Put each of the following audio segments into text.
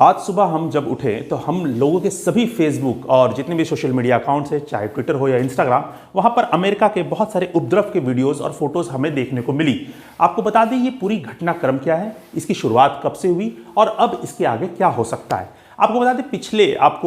आज सुबह हम जब उठे तो हम लोगों के सभी फेसबुक और जितने भी सोशल मीडिया अकाउंट्स है, चाहे ट्विटर हो या इंस्टाग्राम, वहां पर अमेरिका के बहुत सारे उपद्रव के वीडियोस और फोटोज हमें देखने को मिली। आपको बता दें ये पूरी घटनाक्रम क्या है, इसकी शुरुआत कब से हुई और अब इसके आगे क्या हो सकता है। आपको बता दें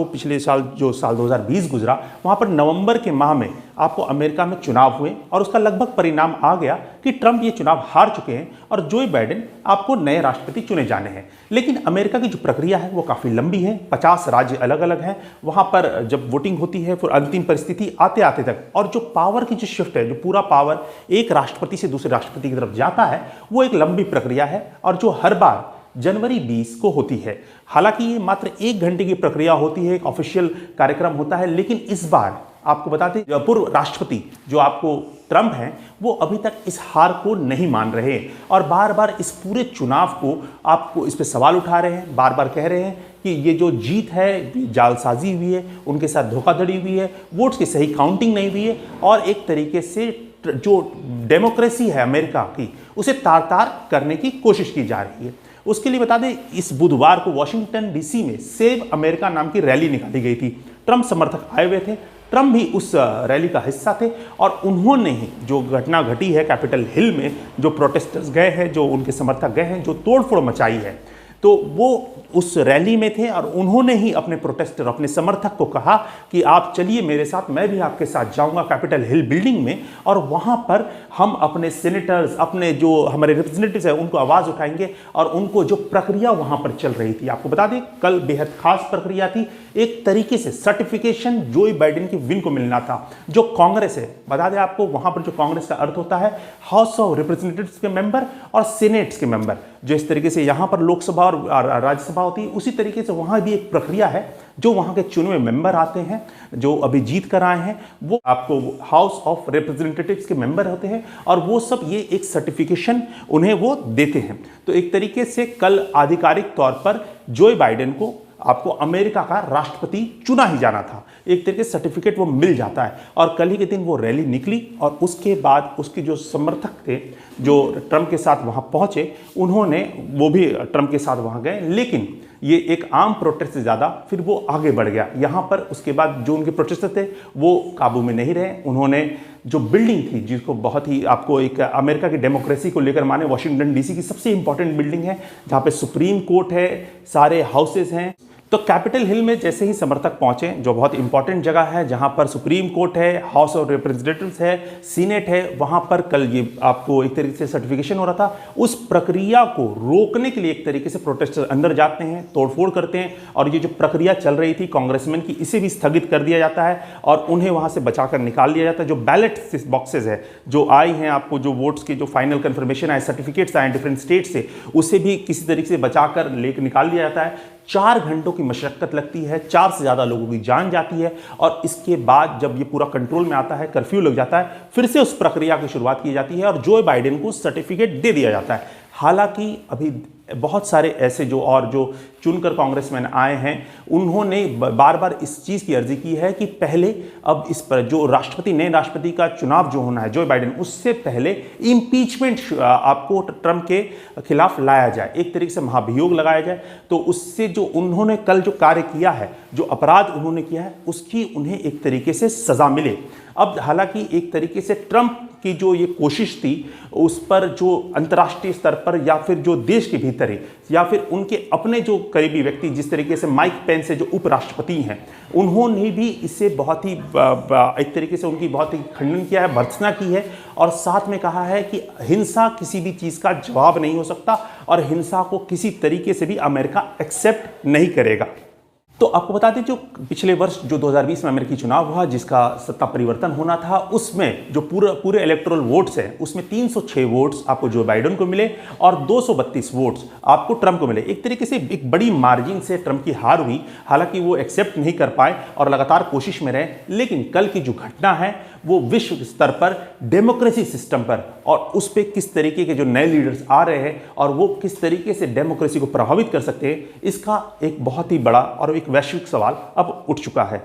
पिछले साल जो साल 2020 गुजरा, वहां पर नवंबर के माह में आपको अमेरिका में चुनाव हुए और उसका लगभग परिणाम आ गया कि ट्रंप ये चुनाव हार चुके हैं और जो बाइडेन आपको नए राष्ट्रपति चुने जाने हैं। लेकिन अमेरिका की जो प्रक्रिया है वो काफ़ी लंबी है, 50 राज्य अलग अलग हैं, वहाँ पर जब वोटिंग होती है फिर अंतिम परिस्थिति आते आते तक, और जो पावर की जो शिफ्ट है, जो पूरा पावर एक राष्ट्रपति से दूसरे राष्ट्रपति की तरफ जाता है, वो एक लंबी प्रक्रिया है और जो हर बार जनवरी 20 को होती है। हालांकि ये मात्र 1 घंटे की प्रक्रिया होती है, एक ऑफिशियल कार्यक्रम होता है, लेकिन इस बार आपको बताते पूर्व राष्ट्रपति जो आपको ट्रंप हैं वो अभी तक इस हार को नहीं मान रहे और बार बार इस पूरे चुनाव को आपको इस पे सवाल उठा रहे हैं, बार बार कह रहे हैं कि ये जो जीत है जालसाजी हुई है, उनके साथ धोखाधड़ी हुई है, वोट्स की सही काउंटिंग नहीं हुई है और एक तरीके से जो डेमोक्रेसी है अमेरिका की उसे तार-तार करने की कोशिश की जा रही है। उसके लिए बता दें इस बुधवार को वॉशिंगटन डीसी में सेव अमेरिका नाम की रैली निकाली गई थी। ट्रंप समर्थक आए हुए थे, ट्रंप भी उस रैली का हिस्सा थे और उन्होंने ही जो घटना घटी है कैपिटल हिल में, जो प्रोटेस्टर्स गए हैं, जो उनके समर्थक गए हैं, जो तोड़फोड़ मचाई है, तो वो उस रैली में थे और उन्होंने ही अपने प्रोटेस्टर, अपने समर्थक को कहा कि आप चलिए मेरे साथ, मैं भी आपके साथ जाऊंगा कैपिटल हिल बिल्डिंग में और वहां पर हम अपने सेनेटर्स, अपने जो हमारे रिप्रेजेंटेटिव्स हैं उनको आवाज़ उठाएंगे और उनको जो प्रक्रिया वहां पर चल रही थी, आपको बता दें कल बेहद खास प्रक्रिया थी। एक तरीके से सर्टिफिकेशन जो बाइडेन की विन को मिलना था। जो कांग्रेस है, बता दें आपको वहां पर जो कांग्रेस का अर्थ होता है हाउस ऑफ रिप्रेजेंटेटिव्स के मेंबर और सीनेट्स के मेंबर, जो इस तरीके से यहां पर लोकसभा और राज्यसभा होती है, उसी तरीके से वहां भी एक प्रक्रिया है। जो वहां के चुने हुए मेंबर आते हैं, जो अभी जीत कर आए हैं, वो आपको हाउस ऑफ रिप्रेजेंटेटिव्स के मेंबर होते हैं और वो सब ये एक सर्टिफिकेशन उन्हें वो देते हैं। तो एक तरीके से कल आधिकारिक तौर पर जो बाइडेन को आपको अमेरिका का राष्ट्रपति चुना ही जाना था, एक तरीके से सर्टिफिकेट वो मिल जाता है। और कल ही के दिन वो रैली निकली और उसके बाद उसके जो समर्थक थे जो ट्रंप के साथ वहाँ पहुँचे, उन्होंने वो भी ट्रंप के साथ वहाँ गए, लेकिन ये एक आम प्रोटेस्ट से ज़्यादा फिर वो आगे बढ़ गया। यहाँ पर उसके बाद जो उनके प्रोटेस्टर थे वो काबू में नहीं रहे। उन्होंने जो बिल्डिंग थी, जिसको बहुत ही आपको एक अमेरिका की डेमोक्रेसी को लेकर माने, वॉशिंगटन डीसी की सबसे इंपॉर्टेंट बिल्डिंग है जहाँ पे सुप्रीम कोर्ट है, सारे हाउसेस हैं। तो कैपिटल हिल में जैसे ही समर्थक पहुंचे, जो बहुत इंपॉर्टेंट जगह है जहां पर सुप्रीम कोर्ट है, हाउस ऑफ रिप्रेजेंटेटिव्स है, सीनेट है, वहां पर कल ये आपको एक तरीके से सर्टिफिकेशन हो रहा था। उस प्रक्रिया को रोकने के लिए एक तरीके से प्रोटेस्टर्स अंदर जाते हैं, तोड़फोड़ करते हैं और ये जो प्रक्रिया चल रही थी कांग्रेसमैन की, इसे भी स्थगित कर दिया जाता है और उन्हें वहां से बचाकर निकाल दिया जाता है। जो बैलेट बॉक्सेज है जो आई हैं, आपको जो वोट्स की जो फाइनल कंफर्मेशन आए, सर्टिफिकेट्स आए डिफरेंट स्टेट से, उसे भी किसी तरीके से बचाकर लेकर निकाल दिया जाता है। 4 घंटों की मशक्कत लगती है, 4 से ज़्यादा लोगों की जान जाती है और इसके बाद जब ये पूरा कंट्रोल में आता है, कर्फ्यू लग जाता है, फिर से उस प्रक्रिया की शुरुआत की जाती है और जो बाइडेन को सर्टिफिकेट दे दिया जाता है। हालांकि अभी बहुत सारे ऐसे जो चुनकर कांग्रेसमैन आए हैं, उन्होंने बार बार इस चीज़ की अर्जी की है कि पहले अब इस पर जो नए राष्ट्रपति का चुनाव जो होना है जो बाइडेन, उससे पहले इम्पीचमेंट आपको ट्रंप के खिलाफ लाया जाए, एक तरीके से महाभियोग लगाया जाए। तो उससे जो उन्होंने कल जो कार्य किया है, जो अपराध उन्होंने किया है, उसकी उन्हें एक तरीके से सजा मिले। अब हालांकि एक तरीके से ट्रंप की जो ये कोशिश थी, उस पर जो अंतर्राष्ट्रीय स्तर पर या फिर जो देश के भीतर है या फिर उनके अपने जो करीबी व्यक्ति, जिस तरीके से माइक पेंस है जो उपराष्ट्रपति हैं, उन्होंने भी इसे बहुत ही एक तरीके से उनकी बहुत ही खंडन किया है, भर्त्सना की है और साथ में कहा है कि हिंसा किसी भी चीज़ का जवाब नहीं हो सकता और हिंसा को किसी तरीके से भी अमेरिका एक्सेप्ट नहीं करेगा। तो आपको बता दें जो पिछले वर्ष जो 2020 में अमेरिकी चुनाव हुआ, जिसका सत्ता परिवर्तन होना था, उसमें जो पूरे इलेक्टोरल वोट्स हैं, उसमें 306 वोट्स आपको जो बाइडेन को मिले और 232 वोट्स आपको ट्रंप को मिले। एक तरीके से एक बड़ी मार्जिन से ट्रंप की हार हुई। हालांकि वो एक्सेप्ट नहीं कर पाए और लगातार कोशिश में रहे, लेकिन कल की जो घटना है वो विश्व स्तर पर डेमोक्रेसी सिस्टम पर और उस पर किस तरीके के जो नए लीडर्स आ रहे हैं और वो किस तरीके से डेमोक्रेसी को प्रभावित कर सकते हैं, इसका एक बहुत ही बड़ा और एक वैश्विक सवाल अब उठ चुका है।